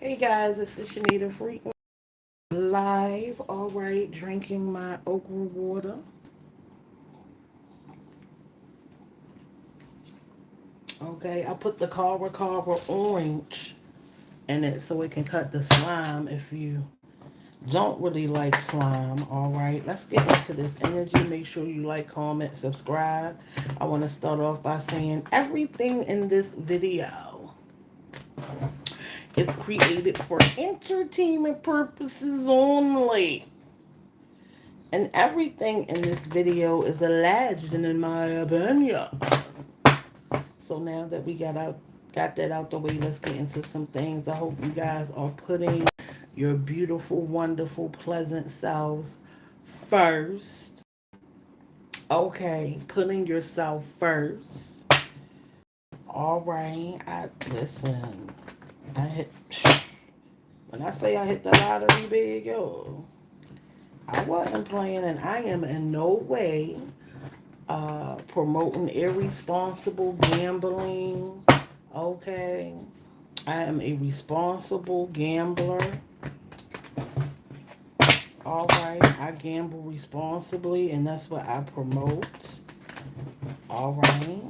Hey guys, it's the Shenita Frequency live. All right, drinking my okra water. Okay, I put the Cara orange in it so it can cut the slime if you don't really like slime. All right, let's get into this energy. Make sure you like, comment, subscribe. I want to start off by saying everything in this video is created for entertainment purposes only. And everything in this video is alleged, and in my opinion. So now that we got that out the way, let's get into some things. I hope you guys are putting your beautiful, wonderful, pleasant selves first. Okay, putting yourself first. All right, I listen. I hit when I say I hit the lottery big, yo. I wasn't playing, and I am in no way promoting irresponsible gambling. Okay. I am a responsible gambler. All right. I gamble responsibly, and that's what I promote. All right.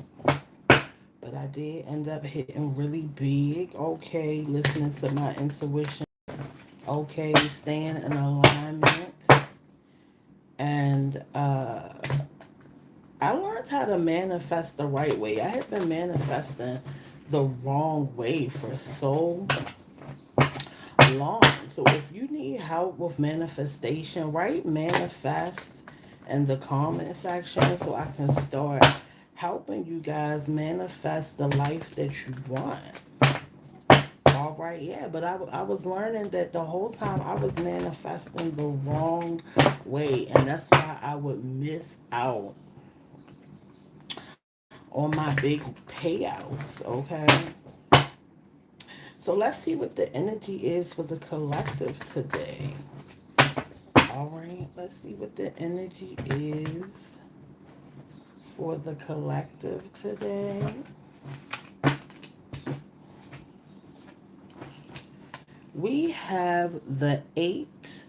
But I did end up hitting really big. Okay. Listening to my intuition. Okay. Staying in alignment. And I learned how to manifest the right way. I have been manifesting the wrong way for so long. So if you need help with manifestation, write manifest in the comment section so I can start helping you guys manifest the life that you want. All right, yeah, but I was learning that the whole time I was manifesting the wrong way, and that's why I would miss out on my big payouts, okay? So let's see what the energy is for the collective today. All right, let's see what the energy is for the collective today. We have the Eight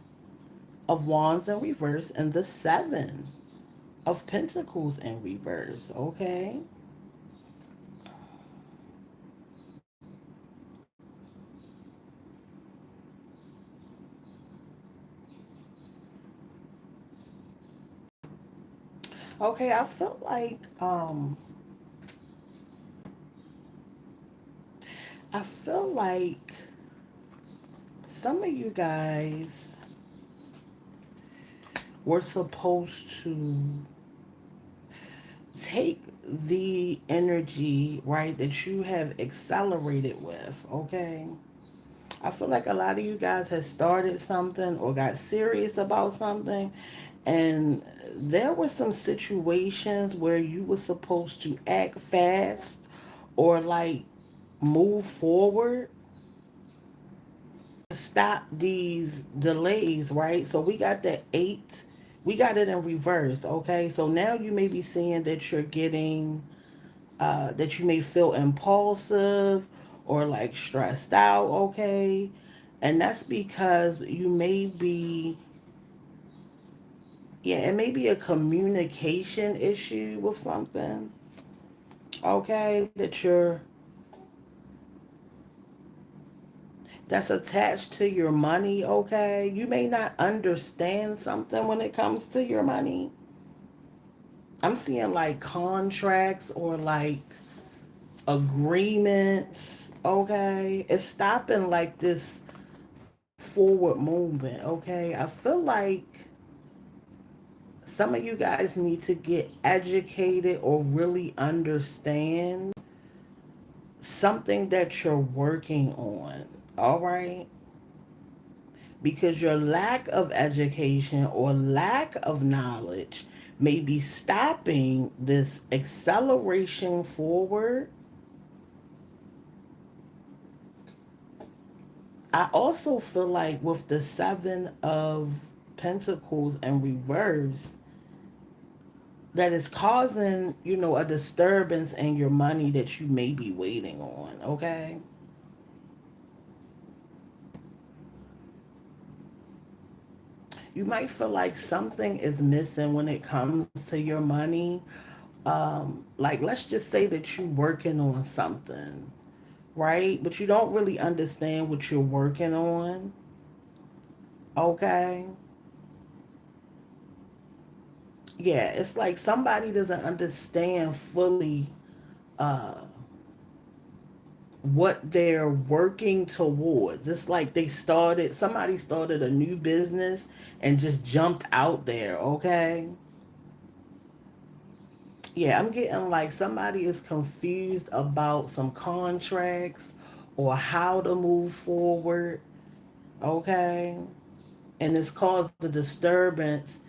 of Wands in reverse and the Seven of Pentacles in reverse, okay? Okay, I felt like I feel like some of you guys were supposed to take the energy, right, that you have accelerated with, okay? I feel like a lot of you guys have started something or got serious about something, and there were some situations where you were supposed to act fast or like move forward, stop these delays, right? So we got the eight, we got it in reverse, okay? So now you may be seeing that you're getting, that you may feel impulsive or like stressed out, okay? And that's because you may be, yeah, it may be a communication issue with something, okay? That's attached to your money, okay? You may not understand something when it comes to your money. I'm seeing like contracts or like agreements, okay? It's stopping like this forward movement, okay? I feel like some of you guys need to get educated or really understand something that you're working on, all right? Because your lack of education or lack of knowledge may be stopping this acceleration forward. I also feel like with the Seven of Pentacles in reverse, that is causing, a disturbance in your money that you may be waiting on, okay? You might feel like something is missing when it comes to your money. Like, let's just say that you're working on something, right? But you don't really understand what you're working on, okay? Yeah, it's like somebody doesn't understand fully uh, what they're working towards. It's like somebody started a new business and just jumped out there, okay? Yeah, I'm getting like somebody is confused about some contracts or how to move forward, okay? And it's caused a disturbance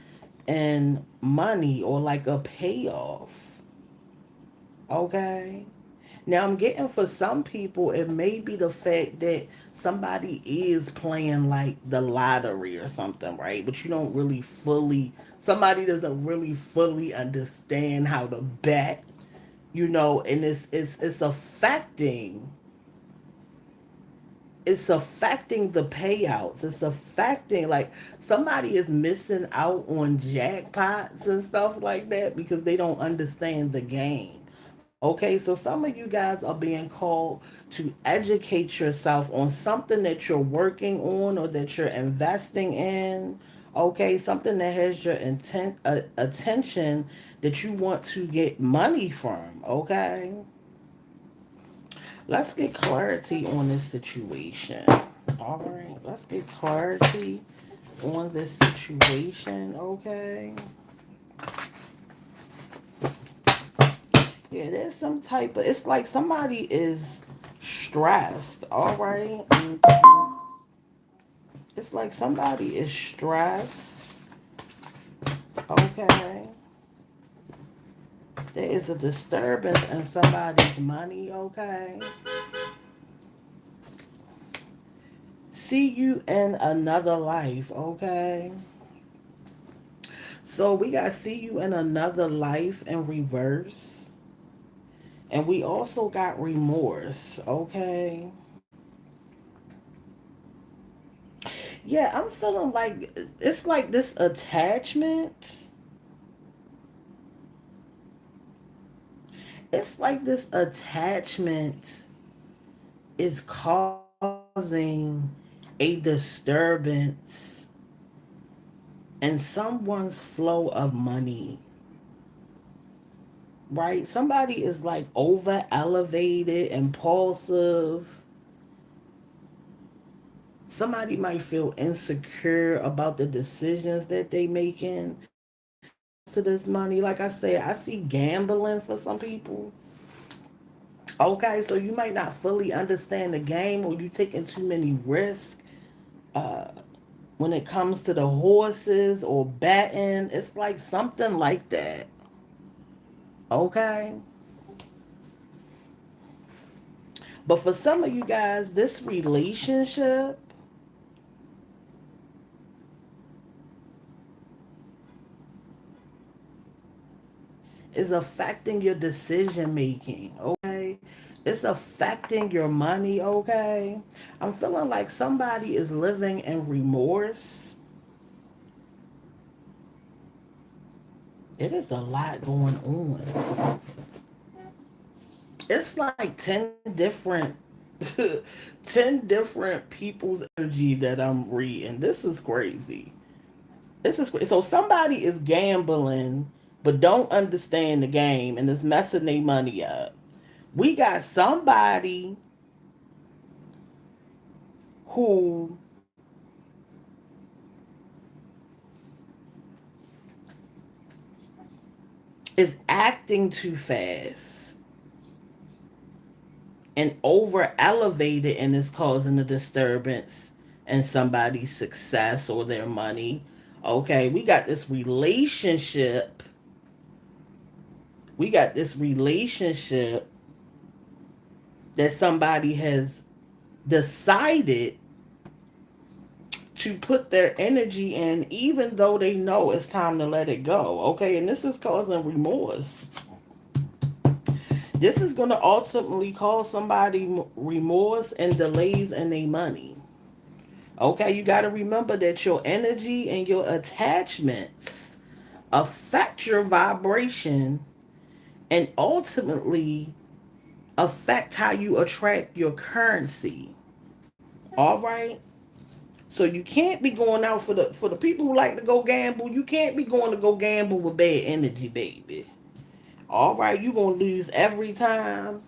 in money or like a payoff, okay? Now I'm getting for some people, it may be the fact that somebody is playing like the lottery or something, right? But you don't really fully, somebody doesn't really fully understand how to bet, and it's affecting the payouts. It's affecting, like, somebody is missing out on jackpots and stuff like that because they don't understand the game. Okay, so some of you guys are being called to educate yourself on something that you're working on or that you're investing in. Okay, something that has your attention that you want to get money from. Okay, let's get clarity on this situation. All right, let's get clarity on this situation. Okay. Yeah, there's some type of, it's like somebody is stressed, all right? It's like somebody is stressed, okay? There is a disturbance in somebody's money, okay? See you in another life, okay? So we got see you in another life in reverse. And we also got remorse, okay? Yeah, I'm feeling like it's like this attachment. It's like this attachment is causing a disturbance in someone's flow of money. Right? Somebody is like over elevated, impulsive. Somebody might feel insecure about the decisions that they making when it comes to this money. Like I said, I see gambling for some people. Okay, so you might not fully understand the game or you taking too many risks when it comes to the horses or betting. It's like something like that. Okay. But for some of you guys, this relationship is affecting your decision making, okay? It's affecting your money, okay? I'm feeling like somebody is living in remorse. It is a lot going on. It's like 10 different 10 different people's energy that I'm reading. This is crazy. This is crazy. So somebody is gambling but don't understand the game and is messing their money up. We got somebody who is acting too fast and over elevated and is causing a disturbance in somebody's success or their money. Okay, we got this relationship. We got this relationship that somebody has decided to put their energy in, even though they know it's time to let it go. Okay, and this is causing remorse. This is going to ultimately cause somebody remorse and delays in their money. Okay, you got to remember that your energy and your attachments affect your vibration and ultimately affect how you attract your currency. All right? So you can't be going out for the people who like to go gamble. You can't be going to go gamble with bad energy, baby. All right, you gonna lose every time.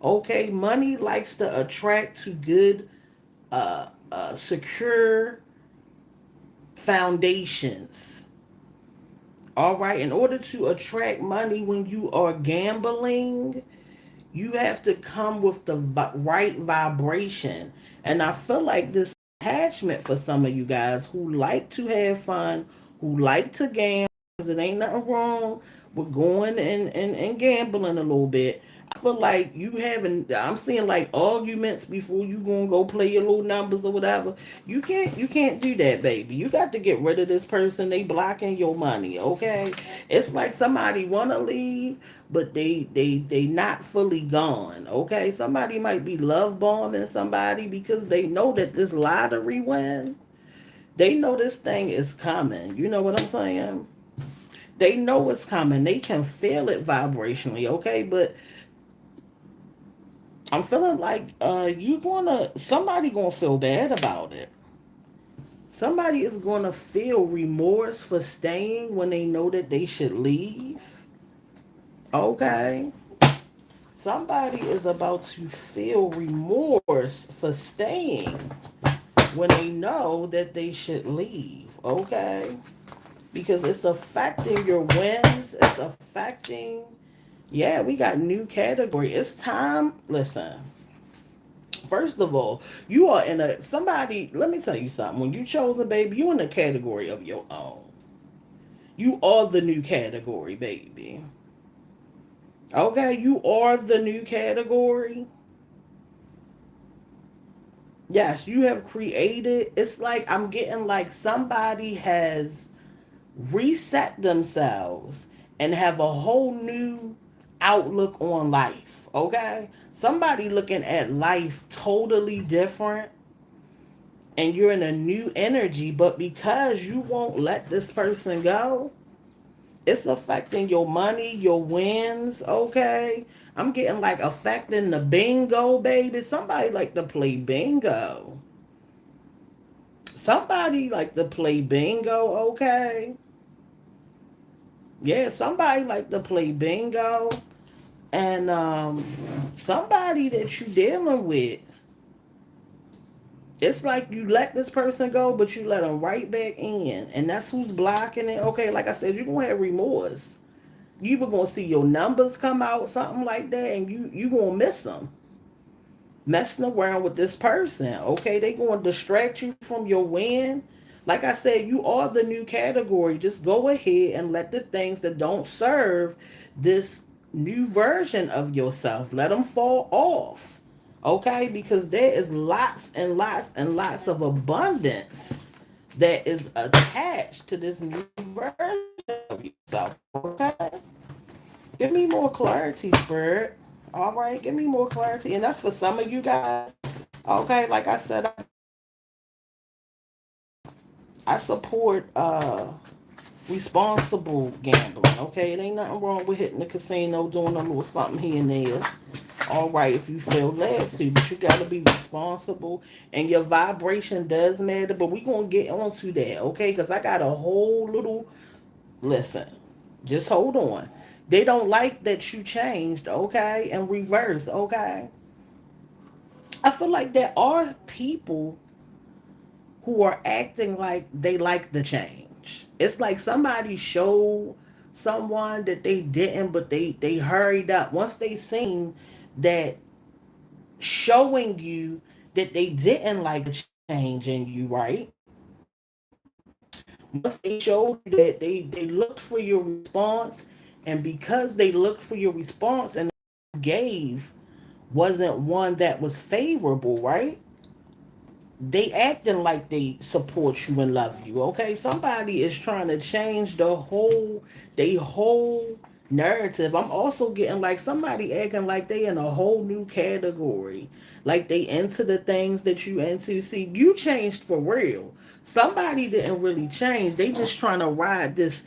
Okay, money likes to attract to good, secure foundations. All right, in order to attract money when you are gambling, you have to come with the right vibration. And I feel like this attachment for some of you guys who like to have fun, who like to gamble, because it ain't nothing wrong with going and gambling a little bit. I feel like you having, I'm seeing like arguments before you gonna go play your little numbers or whatever. You can't do that, baby. You got to get rid of this person. They blocking your money, okay? It's like somebody wanna leave, but they not fully gone, okay? Somebody might be love bombing somebody because they know that this lottery win, they know this thing is coming. You know what I'm saying? They know it's coming. They can feel it vibrationally, okay? But I'm feeling like you gonna somebody gonna feel bad about it. Somebody is gonna feel remorse for staying when they know that they should leave. Okay. Somebody is about to feel remorse for staying when they know that they should leave. Okay. Because it's affecting your wins. It's affecting. Yeah, we got new category. It's time. Listen. First of all, you are in a somebody. Let me tell you something. When you chose a baby, you in a category of your own. You are the new category, baby. Okay, you are the new category. Yes, you have created. It's like I'm getting like somebody has reset themselves and have a whole new outlook on life. Okay, somebody looking at life totally different, and you're in a new energy, but because you won't let this person go, it's affecting your money, your wins, okay? I'm getting like affecting the bingo, baby. Somebody like to play bingo. Somebody like to play bingo, okay? Yeah, somebody like to play bingo. And somebody that you dealing with, it's like you let this person go, but you let them right back in. And that's who's blocking it. Okay, like I said, you're going to have remorse. You were going to see your numbers come out, something like that, and you going to miss them. Messing around with this person. Okay, they going to distract you from your win. Like I said, you are the new category. Just go ahead and let the things that don't serve this new version of yourself, let them fall off. Okay, because there is lots and lots and lots of abundance that is attached to this new version of yourself. Okay, give me more clarity, Spirit. All right, give me more clarity, and that's for some of you guys. Okay, like I said, I support responsible gambling. Okay, it ain't nothing wrong with hitting the casino, doing a little something here and there. All right, if you feel led to, but you got to be responsible, and your vibration does matter. But we gonna get onto that, okay? Because I got a whole little listen. Just hold on. They don't like that you changed, okay, and reverse, okay. I feel like there are people who are acting like they like the change. It's like somebody showed someone that they didn't, but they hurried up once they seen that showing you that they didn't like the change in you, right? Once they showed you that they looked for your response, and because they looked for your response and gave wasn't one that was favorable, right? They acting like they support you and love you. Okay, somebody is trying to change the whole they whole narrative. I'm also getting like somebody acting like they in a whole new category. Like they into the things that you into. See, you changed for real. Somebody didn't really change. They just trying to ride this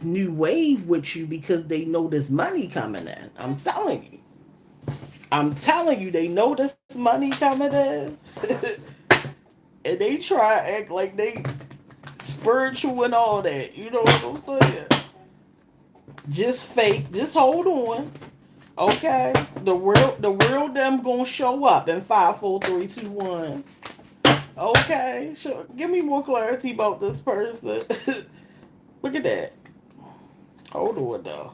new wave with you because they know there's money coming in. I'm telling you. I'm telling you, they know this money coming in. And they try to act like they spiritual and all that. You know what I'm saying? Just fake. Just hold on. Okay, the real them gonna show up in 5, 4, 3, 2, 1. Okay, sure. Give me more clarity about this person. Look at that. Hold on though.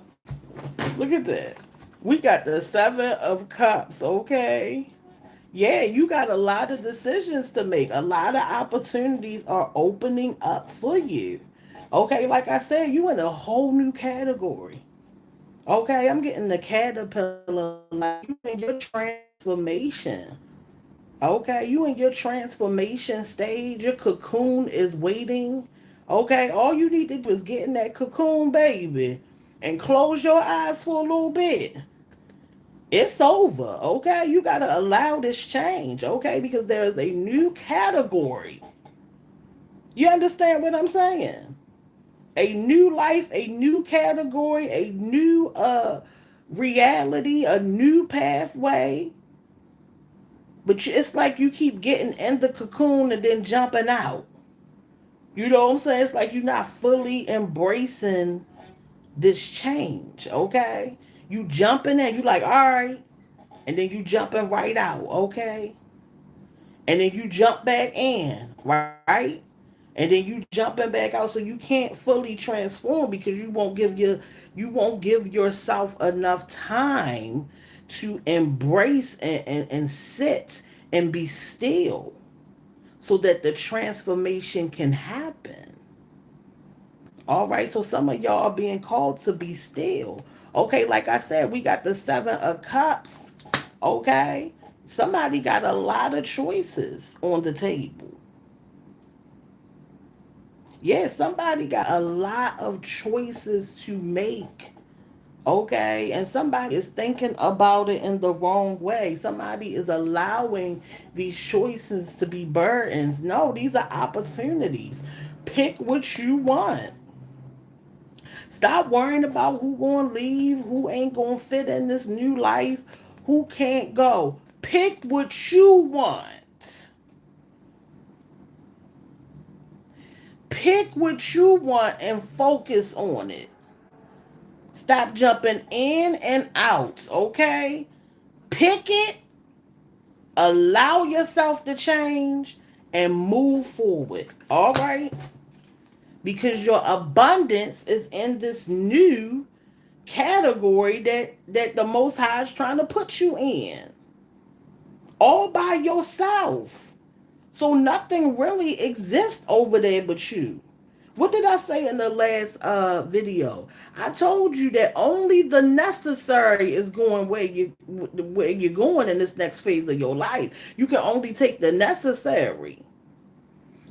Look at that. We got the 7 of Cups. Okay. Yeah, you got a lot of decisions to make. A lot of opportunities are opening up for you. Okay, like I said, you in a whole new category. Okay, I'm getting the caterpillar life. You in your transformation. Okay, you in your transformation stage. Your cocoon is waiting. Okay, all you need to do is get in that cocoon, baby, and close your eyes for a little bit. It's over. Okay, you gotta allow this change. Okay, because there is a new category. You understand what I'm saying? A new life, a new category, a new reality, a new pathway. But it's like you keep getting in the cocoon and then jumping out. You know what I'm saying? It's like you're not fully embracing this change, okay? You jumping in, you like, all right, and then you jumping right out, okay? And then you jump back in, right? And then you jumping back out, so you can't fully transform because you won't give yourself enough time to embrace and sit and be still so that the transformation can happen. All right, so some of y'all are being called to be still. Okay, like I said, we got the 7 of Cups. Okay, somebody got a lot of choices on the table. Yeah, somebody got a lot of choices to make. Okay, and somebody is thinking about it in the wrong way. Somebody is allowing these choices to be burdens. No, these are opportunities. Pick what you want. Stop worrying about who gonna leave, who ain't gonna fit in this new life, who can't go. Pick what you want. Pick what you want and focus on it. Stop jumping in and out, okay? Pick it, allow yourself to change, and move forward, all right? Because your abundance is in this new category that the Most High is trying to put you in, all by yourself. So nothing really exists over there but you. What did I say in the last video? I told you that only the necessary is going where you're going in this next phase of your life. You can only take the necessary.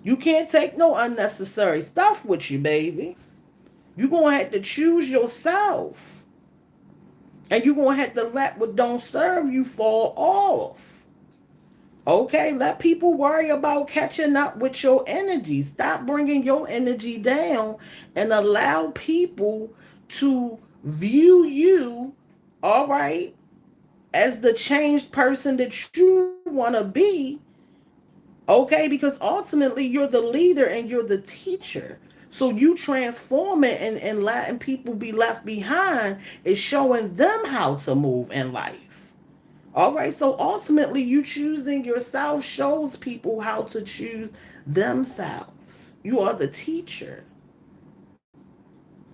You can't take no unnecessary stuff with you, baby. You're gonna have to choose yourself. And you're gonna have to let what don't serve you fall off. Okay, let people worry about catching up with your energy. Stop bringing your energy down and allow people to view you, all right, as the changed person that you want to be. Okay, because ultimately you're the leader and you're the teacher. So you transform it and letting people be left behind is showing them how to move in life. All right, so ultimately, you choosing yourself shows people how to choose themselves. You are the teacher.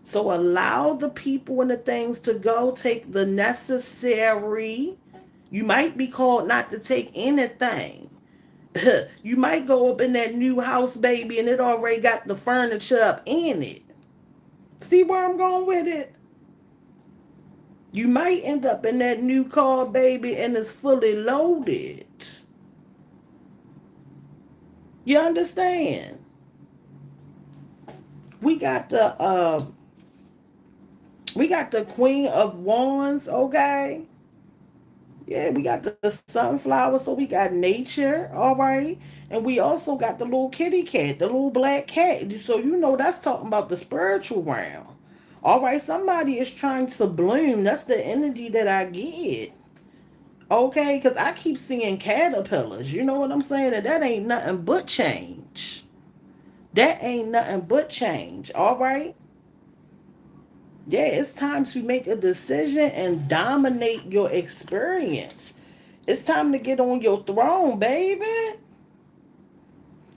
So allow the people and the things to go. Take the necessary. You might be called not to take anything. You might go up in that new house, baby, and it already got the furniture up in it. See where I'm going with it? You might end up in that new car, baby, and it's fully loaded. You understand? We got the We got the Queen of Wands, okay? Yeah, we got the sunflower, so we got nature, all right? And we also got the little kitty cat, the little black cat. So you know that's talking about the spiritual realm. All right, somebody is trying to bloom. That's the energy that I get. Okay, because I keep seeing caterpillars. You know what I'm saying? And that ain't nothing but change. That ain't nothing but change. All right? Yeah, it's time to make a decision and dominate your experience. It's time to get on your throne, baby.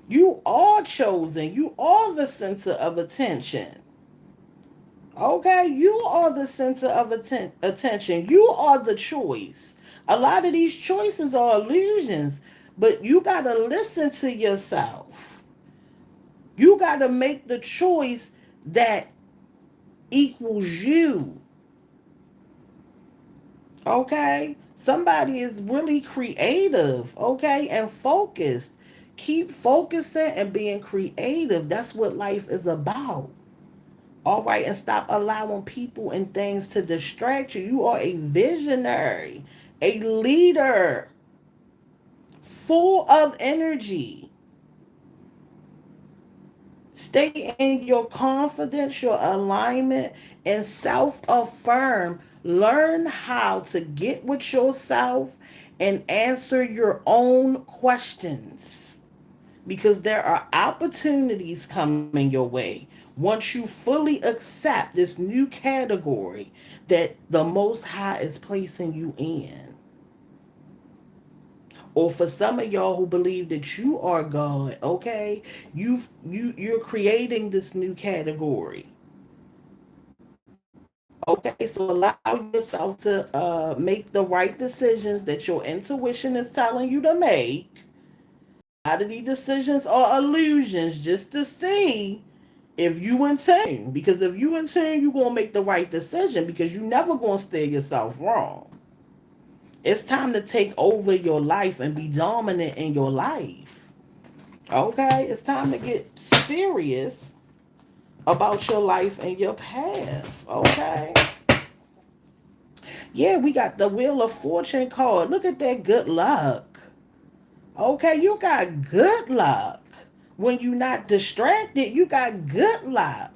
You are chosen. You are the center of attention. Okay? You are the center of attention. You are the choice. A lot of these choices are illusions, but you got to listen to yourself. You got to make the choice that equals you. Okay? Somebody is really creative, okay, and focused. Keep focusing and being creative. That's what life is about. All right, and stop allowing people and things to distract you. You are a visionary, a leader, full of energy. Stay in your confidence, your alignment, and self affirm. Learn how to get with yourself and answer your own questions because there are opportunities coming your way once you fully accept this new category that the Most High is placing you in. Or for some of y'all who believe that you are God, okay, you're creating this new category. Okay, so allow yourself to make the right decisions that your intuition is telling you to make. A lot of these decisions are illusions just to see if you in tune. Because if you in tune, you're gonna make the right decision because you never gonna steer yourself wrong. It's time to take over your life and be dominant in your life. Okay, it's time to get serious about your life and your path. Okay. Yeah, we got the Wheel of Fortune card. Look at that good luck. Okay, you got good luck. When you're not distracted, you got good luck.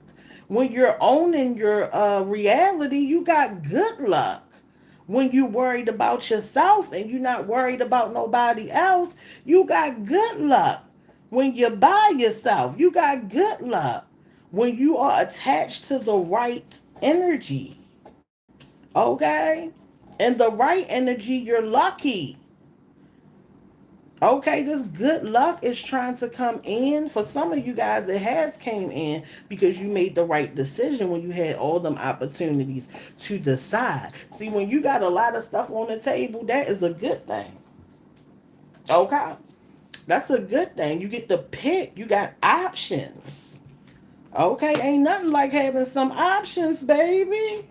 When you're owning your reality, you got good luck. When you're worried about yourself and you're not worried about nobody else, you got good luck. When you're by yourself, you got good luck. When you are attached to the right energy, okay? And the right energy, you're lucky. Okay, this good luck is trying to come in. For some of you guys, it has came in because you made the right decision when you had all them opportunities to decide. See, when you got a lot of stuff on the table, that is a good thing. Okay, that's a good thing. You get to pick. You got options. Okay, ain't nothing like having some options, baby.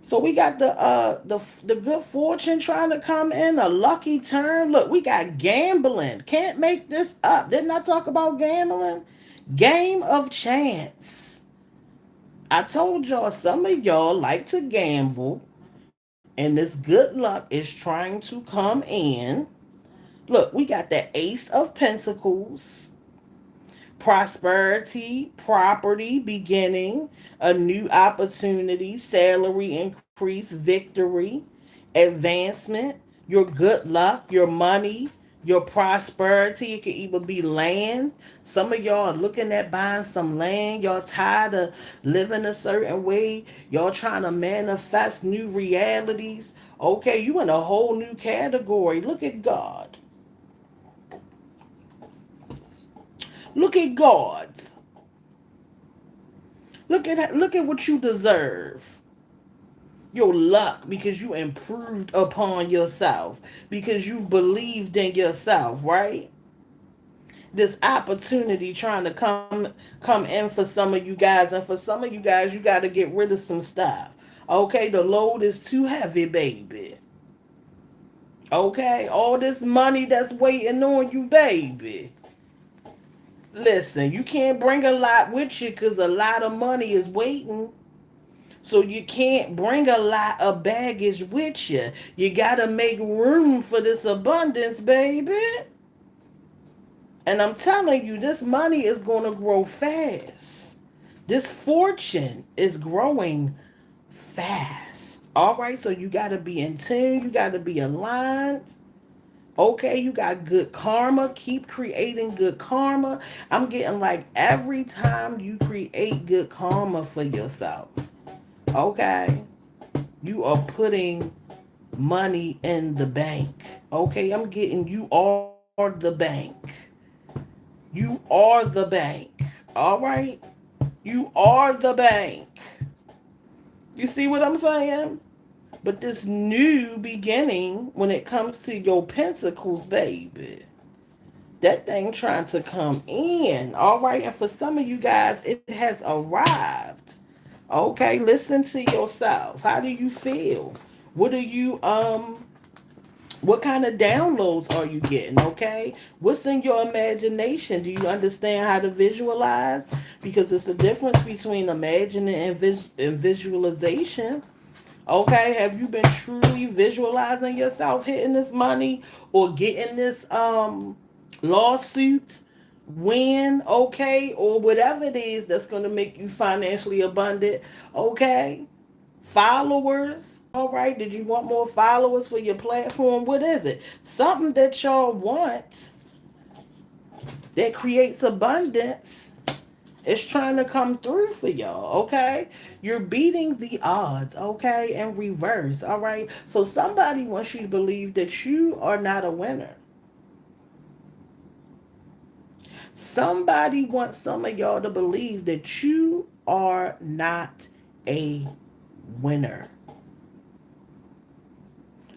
So we got the good fortune trying to come in, a lucky turn. Look, we got gambling. Can't make this up. Didn't I talk about gambling? Game of chance. I told y'all some of y'all like to gamble, and this good luck is trying to come in. Look, we got the Ace of Pentacles, prosperity, property, beginning, a new opportunity, salary increase, victory, advancement, your good luck, your money, your prosperity. It could even be land. Some of y'all are looking at buying some land. Y'all tired of living a certain way. Y'all trying to manifest new realities. Okay, you in a whole new category. Look at God. Look at God. Look at what you deserve. Your luck because you improved upon yourself because you've believed in yourself, right? This opportunity trying to come in for some of you guys, and for some of you guys you got to get rid of some stuff. Okay, the load is too heavy, baby. Okay, all this money that's waiting on you, baby. Listen, you can't bring a lot with you because a lot of money is waiting. So you can't bring a lot of baggage with you. You got to make room for this abundance, baby. And I'm telling you, this money is going to grow fast. This fortune is growing fast. All right, so you got to be in tune, you got to be aligned. Okay, you got good karma. Keep creating good karma. I'm getting like every time you create good karma for yourself, okay, you are putting money in the bank. Okay, I'm getting you are the bank. You are the bank. All right, you are the bank. You see what I'm saying? But this new beginning, when it comes to your pentacles, baby, that thing trying to come in. All right, and for some of you guys, it has arrived. Okay, listen to yourself. How do you feel? What are you what kind of downloads are you getting? Okay, what's in your imagination? Do you understand how to visualize? Because it's the difference between imagining and visualization. Okay, have you been truly visualizing yourself hitting this money or getting this lawsuit win, okay, or whatever it is that's going to make you financially abundant, okay? Followers, all right, did you want more followers for your platform? What is it? Something that y'all want that creates abundance is trying to come through for y'all, okay? You're beating the odds, okay, in reverse, all right? So somebody wants you to believe that you are not a winner. Somebody wants some of y'all to believe that you are not a winner.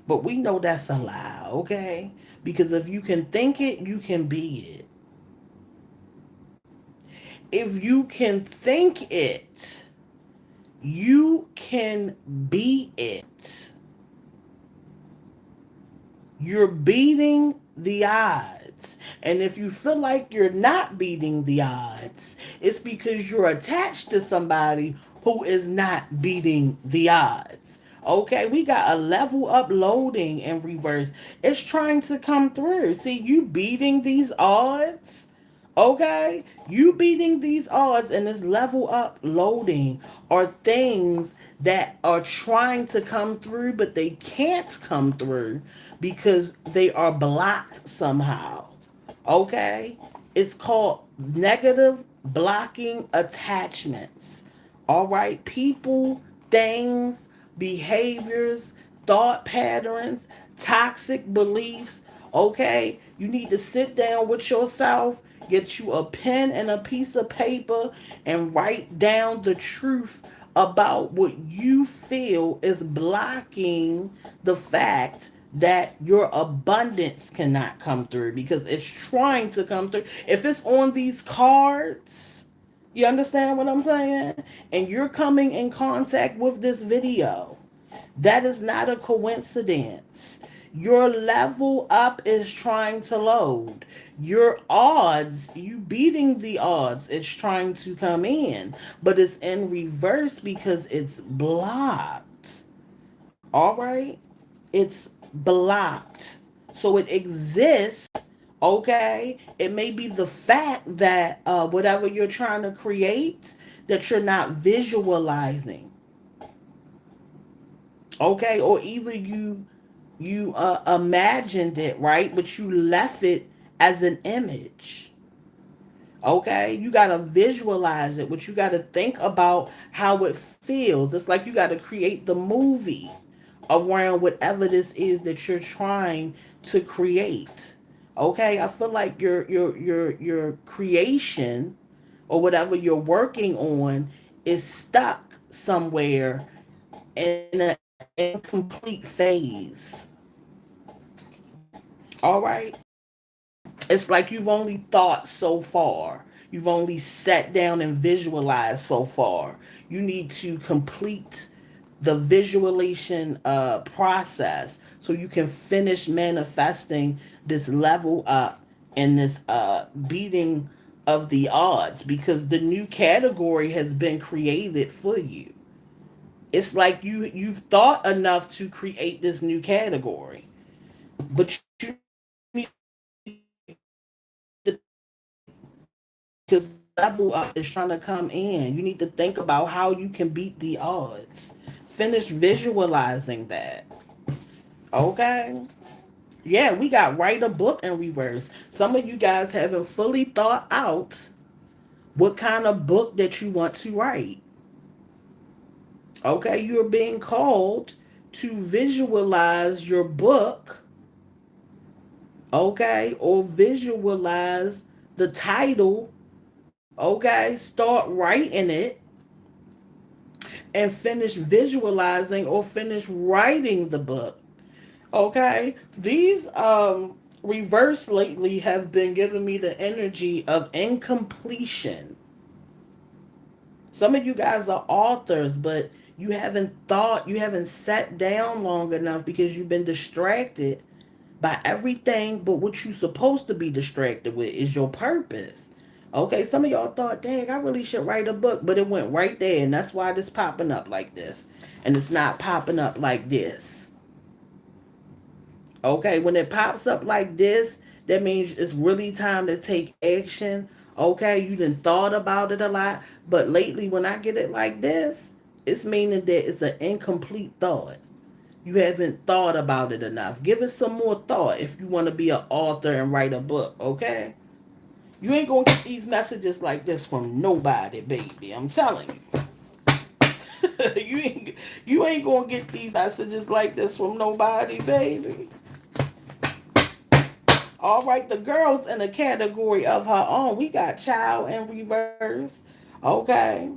But we know that's a lie, okay? Because if you can think it, you can be it. If you can think it, you can be it. You're beating the odds. And if you feel like you're not beating the odds, it's because you're attached to somebody who is not beating the odds. Okay, we got a level up loading in reverse. It's trying to come through. See, you beating these odds. Okay, you beating these odds and this level up loading are things that are trying to come through, but they can't come through because they are blocked somehow. Okay, it's called negative blocking attachments. All right, people, things, behaviors, thought patterns, toxic beliefs. Okay, you need to sit down with yourself, get you a pen and a piece of paper, and write down the truth about what you feel is blocking the fact that your abundance cannot come through because it's trying to come through. If it's on these cards, you understand what I'm saying? And you're coming in contact with this video. That is not a coincidence. Your level up is trying to load. Your odds, you beating the odds, it's trying to come in. But it's in reverse because it's blocked. All right? It's blocked. So it exists, okay? It may be the fact that whatever you're trying to create, that you're not visualizing, okay? Or even you imagined it, right? But you left it as an image. Okay, you got to visualize it, but you got to think about how it feels. It's like you got to create the movie around whatever this is that you're trying to create. Okay, I feel like your creation or whatever you're working on is stuck somewhere in an incomplete phase. All right, it's like you've only thought so far. You've only sat down and visualized so far. You need to complete the visualization process so you can finish manifesting this level up and this beating of the odds because the new category has been created for you. It's like you've thought enough to create this new category, but you need to because the level up is trying to come in. You need to think about how you can beat the odds. Finish visualizing that. Okay? Yeah, we got write a book in reverse. Some of you guys haven't fully thought out what kind of book that you want to write. Okay, you're being called to visualize your book, okay, or visualize the title, okay, start writing it and finish visualizing or finish writing the book. Okay? These reverse lately have been giving me the energy of incompletion. Some of you guys are authors, but you haven't sat down long enough because you've been distracted by everything but what you're supposed to be distracted with is your purpose. Okay, some of y'all thought, dang, I really should write a book, but it went right there, and that's why it's popping up like this. And it's not popping up like this. Okay, when it pops up like this, that means it's really time to take action. Okay, you done thought about it a lot, but lately when I get it like this, it's meaning that it's an incomplete thought. You haven't thought about it enough. Give it some more thought if you want to be an author and write a book, okay? You ain't gonna get these messages like this from nobody, baby. I'm telling you. You ain't gonna get these messages like this from nobody, baby. All right, the girls in a category of her own. We got child in reverse. Okay.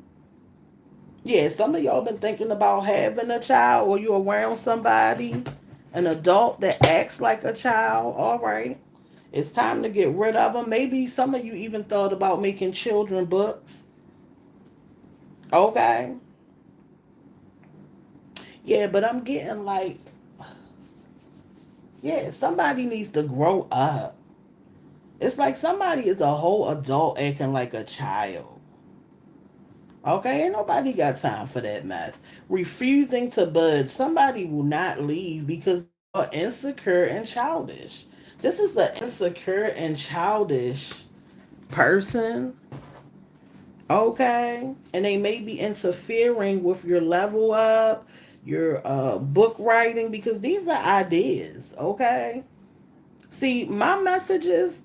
Yeah, some of y'all been thinking about having a child or you around somebody, an adult that acts like a child. All right. It's time to get rid of them. Maybe some of you even thought about making children books. Okay. Yeah, but I'm getting like, yeah, somebody needs to grow up. It's like somebody is a whole adult acting like a child. Okay, ain't nobody got time for that mess. Refusing to budge. Somebody will not leave because they are insecure and childish. This is the insecure and childish person. Okay, and they may be interfering with your level up, your book writing because these are ideas. Okay, see, my messages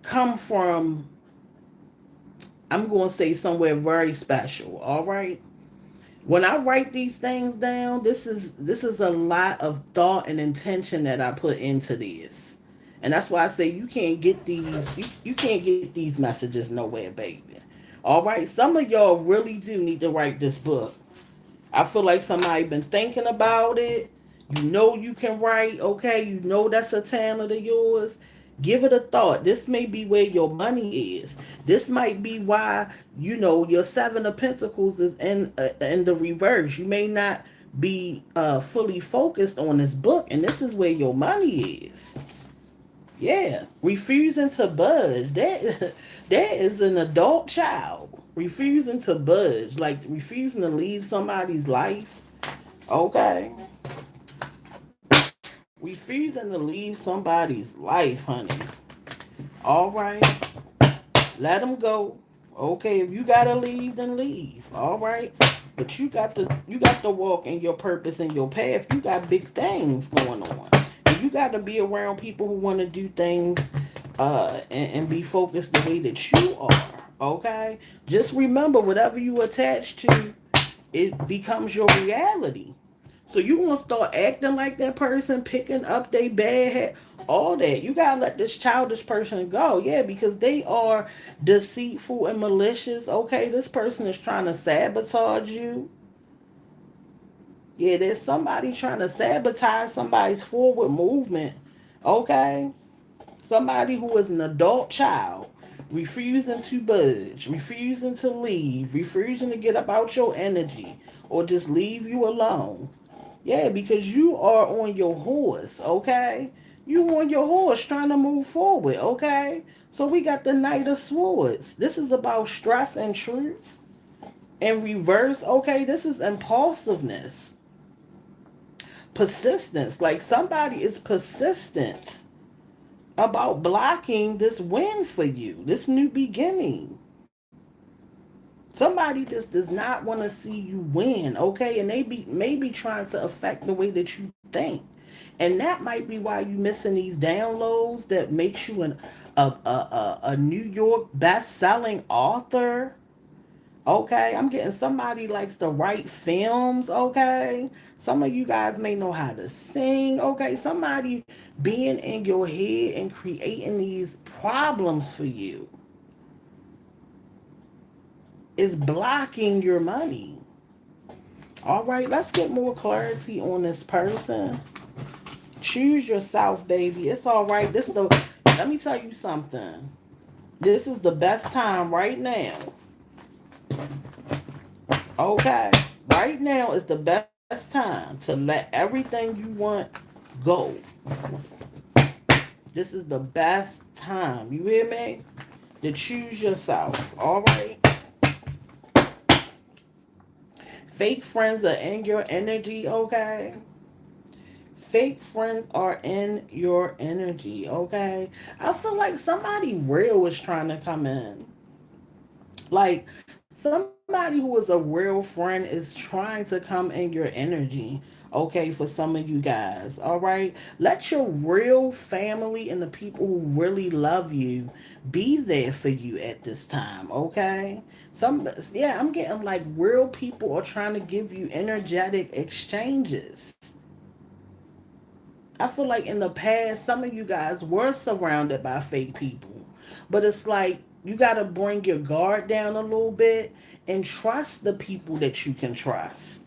come from, I'm going to say, somewhere very special. All right, when I write these things down, this is a lot of thought and intention that I put into this. And that's why I say you can't get these messages nowhere, baby. All right, some of y'all really do need to write this book. I feel like somebody been thinking about it. You know you can write, okay? You know that's a talent of yours. Give it a thought. This may be where your money is. This might be why your Seven of Pentacles is in the reverse. You may not be fully focused on this book, and this is where your money is. Yeah, refusing to budge. That is an adult child refusing to budge, like refusing to leave somebody's life. Okay, refusing to leave somebody's life, honey. All right, let them go. Okay, if you gotta leave, then leave. All right, but you got to walk in your purpose and your path. You got big things going on. And you got to be around people who want to do things and be focused the way that you are. Okay, just remember, whatever you attach to, it becomes your reality. So you want to start acting like that person, picking up their bad hat, all that. You gotta let this childish person go, yeah, because they are deceitful and malicious. Okay, this person is trying to sabotage you. Yeah, there's somebody trying to sabotage somebody's forward movement. Okay, somebody who is an adult child, refusing to budge, refusing to leave, refusing to get up out your energy, or just leave you alone. Yeah, because you are on your horse, okay? You on your horse trying to move forward, okay? So we got the Knight of Swords. This is about stress and truth. In reverse, okay, this is impulsiveness, persistence. Like somebody is persistent about blocking this win for you, this new beginning. Somebody just does not want to see you win, okay? And they be maybe trying to affect the way that you think. And that might be why you missing these downloads that makes you a New York best-selling author. Okay, I'm getting somebody likes to write films, okay? Some of you guys may know how to sing, okay? Somebody being in your head and creating these problems for you is blocking your money. All right, let's get more clarity on this person. Choose yourself, baby. It's all right. Let me tell you something. This is the best time right now. Okay? Right now is the best time to let everything you want go. This is the best time. You hear me? To choose yourself. All right? Fake friends are in your energy, okay? Fake friends are in your energy, okay? I feel like somebody real is trying to come in. Like somebody who is a real friend is trying to come in your energy, okay, for some of you guys, all right? Let your real family and the people who really love you be there for you at this time, okay? Yeah, I'm getting like real people are trying to give you energetic exchanges. I feel like in the past, some of you guys were surrounded by fake people. But it's like you got to bring your guard down a little bit and trust the people that you can trust.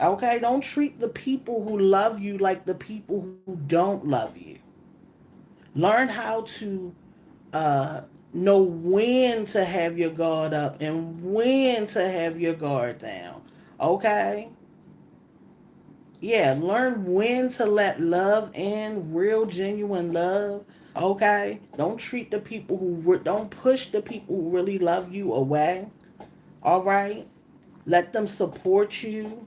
Okay? Don't treat the people who love you like the people who don't love you. Learn how to uh, know when to have your guard up and when to have your guard down. Okay? Yeah, learn when to let love in, real genuine love. Okay, don't treat the people don't push the people who really love you away. All right, let them support you.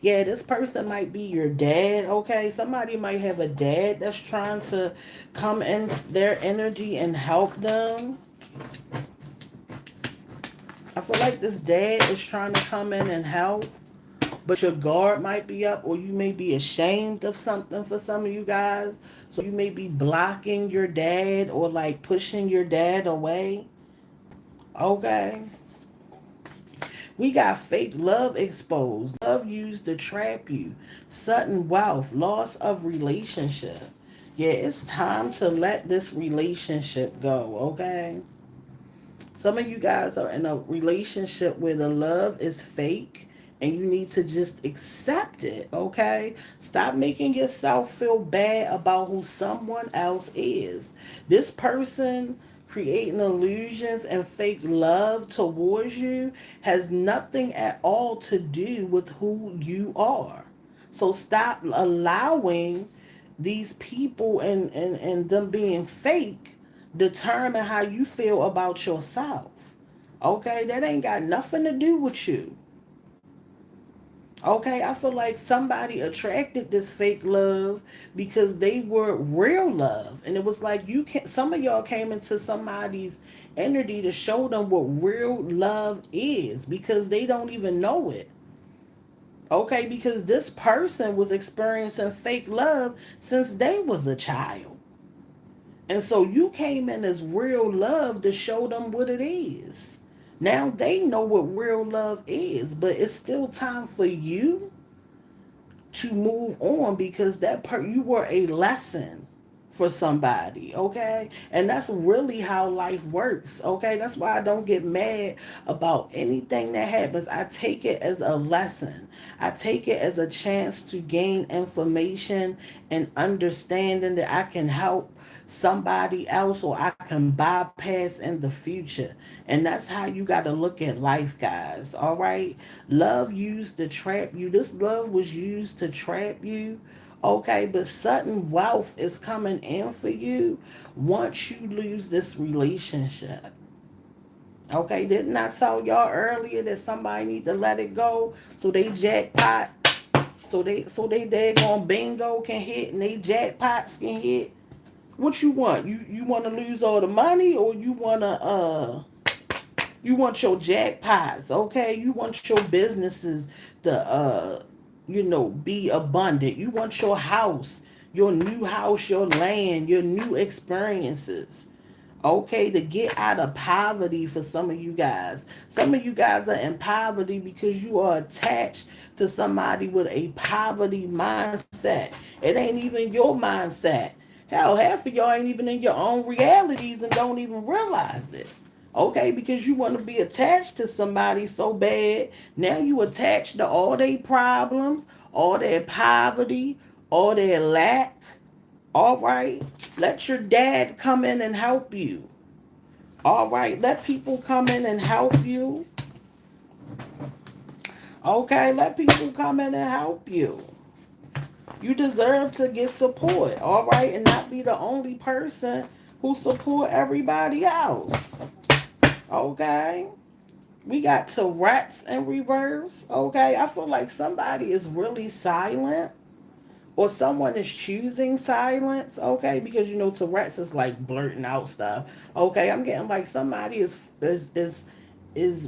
Yeah, this person might be your dad. Okay, somebody might have a dad that's trying to come in their energy and help them. I feel like this dad is trying to come in and help, but your guard might be up, or you may be ashamed of something for some of you guys. So you may be blocking your dad or like pushing your dad away. Okay. We got fake love exposed, love used to trap you, sudden wealth, loss of relationship. Yeah, it's time to let this relationship go, okay? Some of you guys are in a relationship where the love is fake and you need to just accept it, okay? Stop making yourself feel bad about who someone else is. This person creating illusions and fake love towards you has nothing at all to do with who you are. So stop allowing these people and them being fake determine how you feel about yourself. Okay, that ain't got nothing to do with you. Okay, I feel like somebody attracted this fake love because they were real love. And it was like you can some of y'all came into somebody's energy to show them what real love is because they don't even know it. Okay, because this person was experiencing fake love since they was a child. And so you came in as real love to show them what it is. Now they know what real love is, but it's still time for you to move on because you were a lesson for somebody, okay? And that's really how life works, okay? That's why I don't get mad about anything that happens. I take it as a lesson. I take it as a chance to gain information and understanding that I can help somebody else or I can bypass in the future. And that's how you got to look at life, guys. All right? Love used to trap you. This love was used to trap you. Okay, but sudden wealth is coming in for you once you lose this relationship. Okay, didn't I tell y'all earlier that somebody need to let it go so they jackpot, so they daggone bingo can hit and they jackpots can hit? What you want? You want to lose all the money, or you want your jackpots, okay? You want your businesses to be abundant. You want your house, your new house, your land, your new experiences. Okay, to get out of poverty for some of you guys. Some of you guys are in poverty because you are attached to somebody with a poverty mindset. It ain't even your mindset. Hell, half of y'all ain't even in your own realities and don't even realize it. Okay, because you want to be attached to somebody so bad. Now you attached to all their problems, all their poverty, all their lack. All right. Let your dad come in and help you. All right. Let people come in and help you. Okay. Let people come in and help you. You deserve to get support. All right. And not be the only person who support everybody else. Okay. We got Tourette's in reverse. Okay. I feel like somebody is really silent, or someone is choosing silence, okay, because Tourette's is like blurting out stuff. Okay, I'm getting like somebody is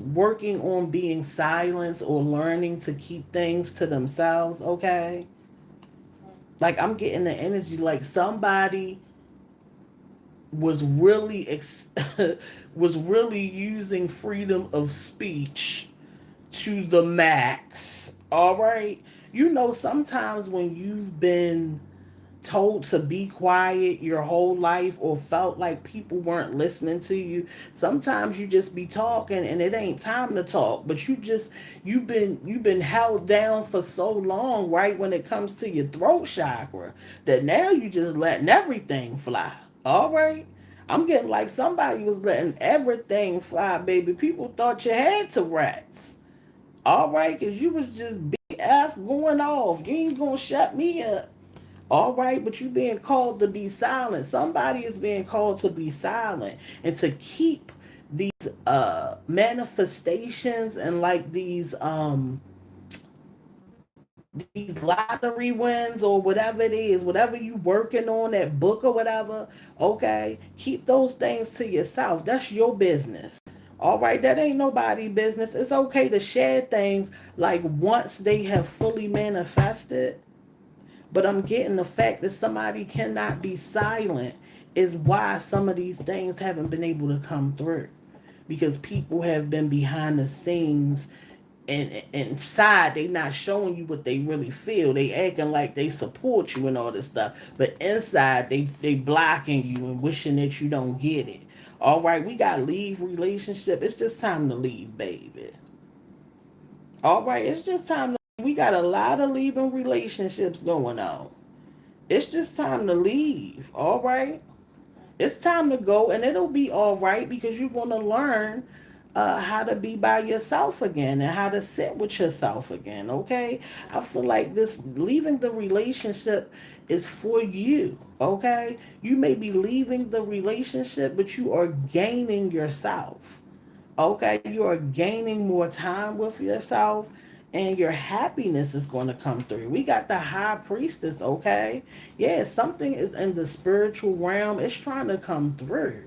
working on being silenced or learning to keep things to themselves. Okay, like I'm getting the energy like somebody was really was really using freedom of speech to the max. All right, sometimes when you've been told to be quiet your whole life, or felt like people weren't listening to you, sometimes you just be talking and it ain't time to talk, but you've been held down for so long, right, when it comes to your throat chakra, that now you just letting everything fly. All right, I'm getting like somebody was letting everything fly, baby. People thought you had Tourette's. All right, because you was just BF going off. You ain't gonna shut me up. All right, but you being called to be silent. Somebody is being called to be silent and to keep these manifestations and like these lottery wins or whatever it is, whatever you working on, that book or whatever. Okay, keep those things to yourself. That's your business. All right, that ain't nobody business. It's okay to share things like once they have fully manifested, but I'm getting the fact that somebody cannot be silent is why some of these things haven't been able to come through. Because people have been behind the scenes, and inside they not showing you what they really feel. They acting like they support you and all this stuff. But inside they blocking you and wishing that you don't get it. All right, we got leave relationship. It's just time to leave, baby. All right, it's just time to we got a lot of leaving relationships going on. It's just time to leave. All right. It's time to go, and it'll be all right because you're going to learn how to be by yourself again and how to sit with yourself again. Okay. I feel like this leaving the relationship is for you. Okay. You may be leaving the relationship, but you are gaining yourself. Okay, you are gaining more time with yourself, and your happiness is going to come through. We got the high priestess, okay? Yeah, something is in the spiritual realm. It's trying to come through.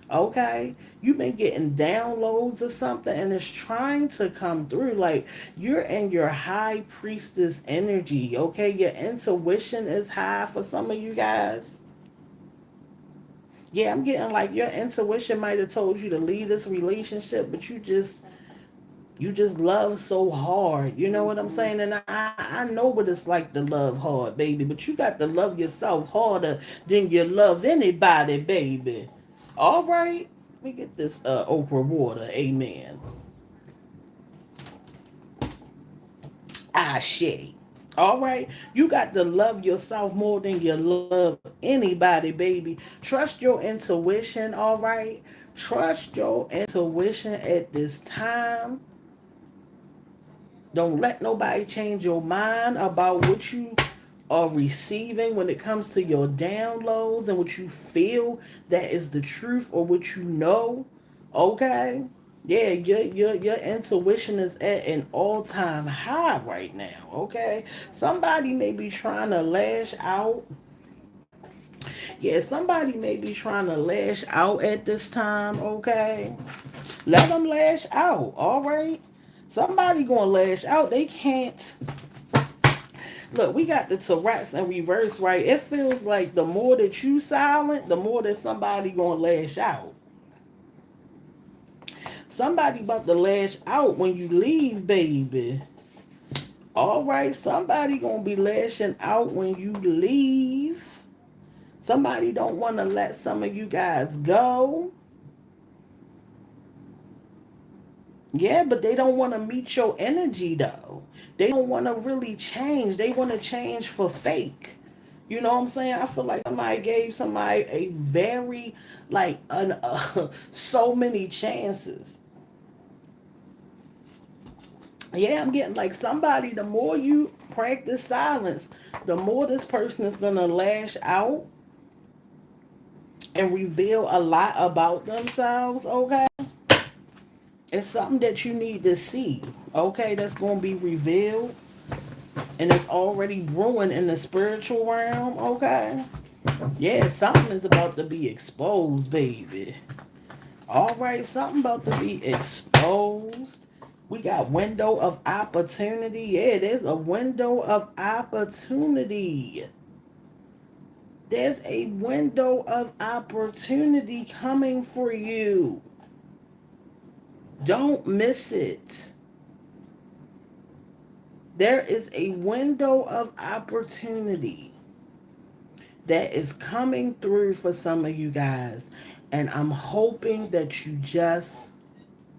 Okay? You've been getting downloads or something and it's trying to come through. Like you're in your high priestess energy, okay? Your intuition is high for some of you guys. Yeah, I'm getting like your intuition might have told you to leave this relationship, but you just love so hard. You know what I'm saying? And I know what it's like to love hard, baby. But you got to love yourself harder than you love anybody, baby. All right. Let me get this okra water. Amen. Ashe. All right. You got to love yourself more than you love anybody, baby. Trust your intuition. All right. Trust your intuition at this time. Don't let nobody change your mind about what you are receiving when it comes to your downloads and what you feel that is the truth or what you know. Okay? Yeah, your intuition is at an all-time high right now, okay? Somebody may be trying to lash out. Yeah, somebody may be trying to lash out at this time, okay? Let them lash out, all right? Somebody gonna lash out. They can't. Look, we got the Tourette's in reverse, right? It feels like the more that you silent, the more that somebody gonna lash out. Somebody about to lash out when you leave, baby. All right, somebody gonna be lashing out when you leave. Somebody don't want to let some of you guys go. Yeah, but they don't want to meet your energy though. They don't want to really change. They want to change for fake. You know what I'm saying? I feel like somebody gave somebody a very so many chances. Yeah, I'm getting like somebody, the more you practice silence, the more this person is going to lash out and reveal a lot about themselves, okay? It's something that you need to see, okay? That's going to be revealed and it's already brewing in the spiritual realm, okay? Yeah, something is about to be exposed, baby. All right, something about to be exposed. We got window of opportunity. Yeah, there's a window of opportunity. There's a window of opportunity coming for you. Don't miss it. There is a window of opportunity that is coming through for some of you guys. And I'm hoping that you just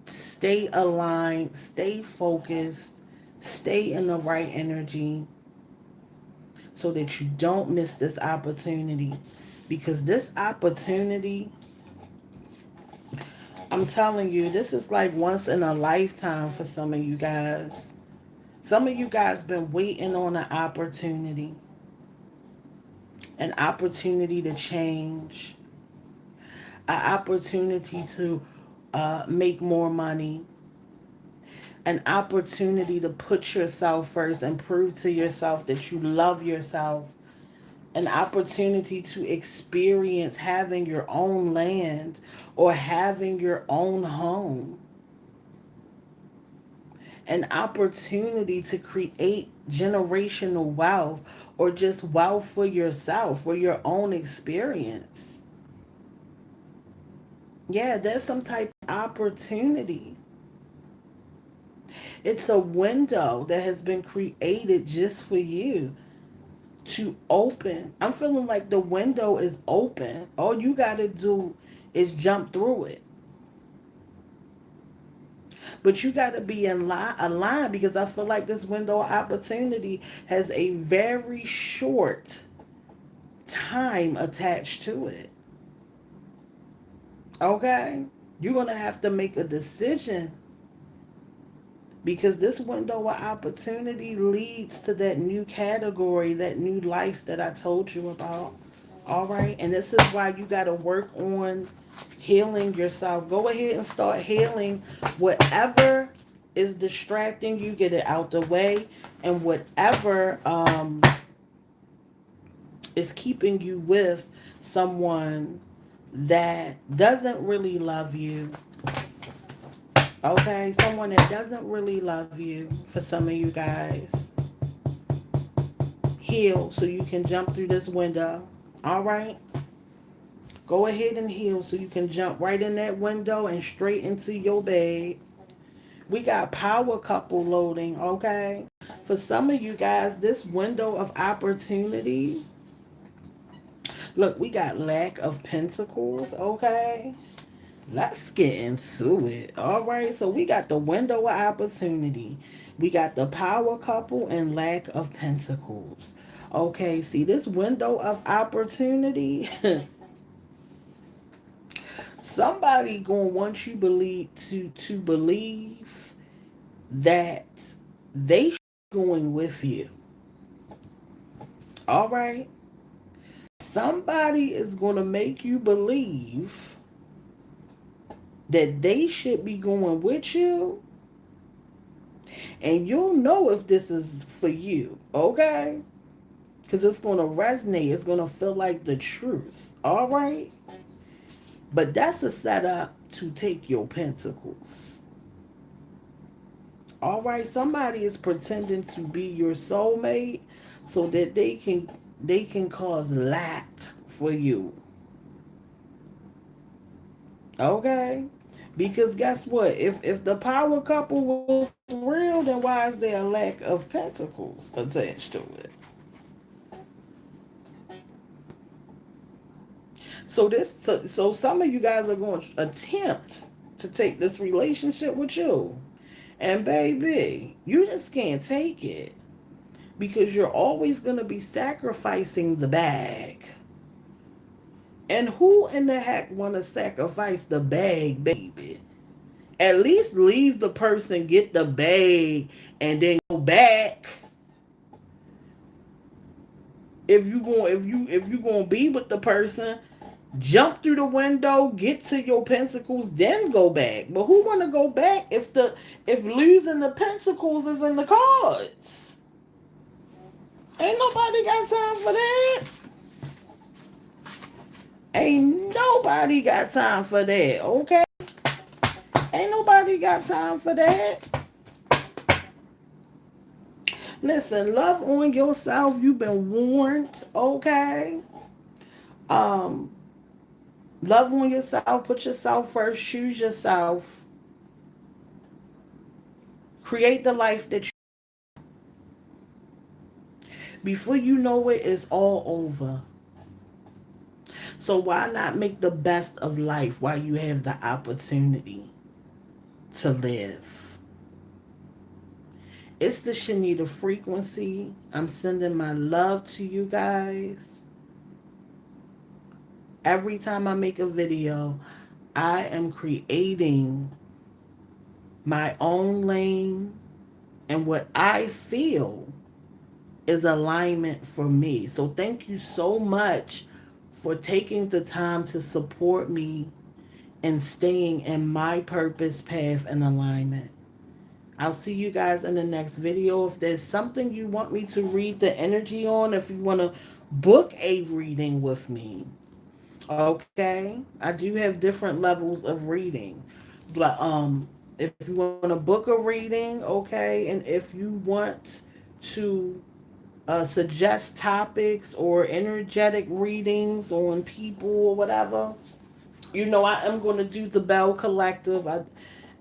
stay aligned, stay focused, stay in the right energy so that you don't miss this opportunity. Because this opportunity, I'm telling you, this is like once in a lifetime for some of you guys. Some of you guys been waiting on an opportunity to change, an opportunity to make more money, an opportunity to put yourself first and prove to yourself that you love yourself, an opportunity to experience having your own land or having your own home, an opportunity to create generational wealth or just wealth for yourself, for your own experience. Yeah, there's some type of opportunity. It's a window that has been created just for you to open. I'm feeling like the window is open. All you got to do is jump through it. But you got to be in aligned because I feel like this window of opportunity has a very short time attached to it. Okay? You're going to have to make a decision because this window of opportunity leads to that new category, that new life that I told you about. All right? And this is why you got to work on healing yourself. Go ahead and start healing whatever is distracting you, get it out the way. And whatever is keeping you with someone that doesn't really love you. Okay, someone that doesn't really love you, for some of you guys. Heal so you can jump through this window. All right? Go ahead and heal so you can jump right in that window and straight into your bed. We got power couple loading, okay? For some of you guys, this window of opportunity. Look, we got lack of pentacles, okay? Let's get into it. All right, so we got the window of opportunity. We got the power couple and lack of pentacles. Okay, see this window of opportunity. Somebody gonna want you to believe that they going with you. All right, somebody is gonna make you believe that they should be going with you, and you'll know if this is for you, okay? Because it's going to resonate. It's going to feel like the truth, all right? But that's a setup to take your pentacles. All right, somebody is pretending to be your soulmate so that they can cause lack for you. Okay? Because guess what? If the power couple was real, then why is there a lack of pentacles attached to it? So some of you guys are going to attempt to take this relationship with you. And baby, you just can't take it because you're always going to be sacrificing the bag. And who in the heck want to sacrifice the bag, baby? At least leave the person, get the bag, and then go back. If you gonna be with the person, jump through the window, get to your pentacles, then go back. But who wanna go back if losing the pentacles is in the cards? Ain't nobody got time for that. Ain't nobody got time for that, okay? Ain't nobody got time for that. Listen, love on yourself. You've been warned, okay? Um, love on yourself. Put yourself first. Choose yourself. Create the life that you. Before you know it, it's all over. So why not make the best of life while you have the opportunity to live? It's the Shenita Frequency. I'm sending my love to you guys. Every time I make a video, I am creating my own lane and what I feel is alignment for me. So thank you so much for taking the time to support me and staying in my purpose path and alignment. I'll see you guys in the next video. If there's something you want me to read the energy on, if you want to book a reading with me, okay? I do have different levels of reading. But if you want to book a reading, okay, and if you want to suggest topics or energetic readings on people or whatever, I am going to do the Bell Collective.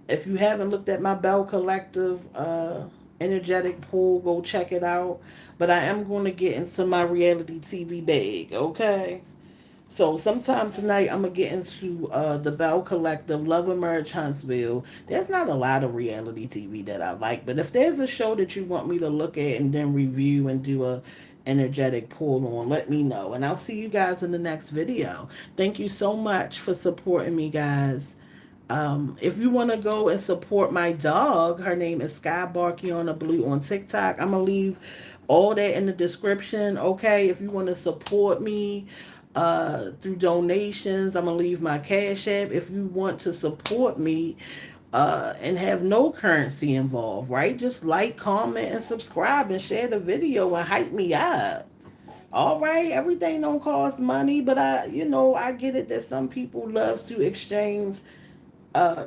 If you haven't looked at my Bell Collective energetic pool, go check it out. But I am going to get into my reality TV bag, okay? So sometime tonight I'm gonna get into the Bell Collective, Love and Marriage Huntsville. There's not a lot of reality TV that I like, but if there's a show that you want me to look at and then review and do a energetic pull on, let me know. And I'll see you guys in the next video. Thank you so much for supporting me, guys. If you want to go and support my dog, her name is Skhye Barkiana Blue on TikTok. I'm going to leave all that in the description, okay? If you want to support me through donations, I'm going to leave my Cash App. If you want to support me and have no currency involved, right? Just like, comment, and subscribe and share the video and hype me up. All right, everything don't cost money, but I get it that some people love to exchange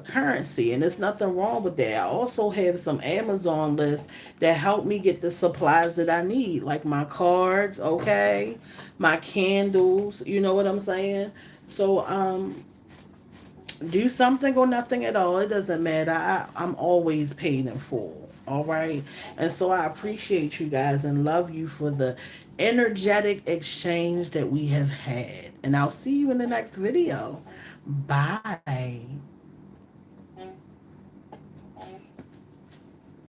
currency, and there's nothing wrong with that. I also have some Amazon lists that help me get the supplies that I need, like my cards, okay, my candles. You know what I'm saying? So do something or nothing at all. It doesn't matter. I'm always paid in full. All right, and so I appreciate you guys and love you for the energetic exchange that we have had. And I'll see you in the next video. Bye.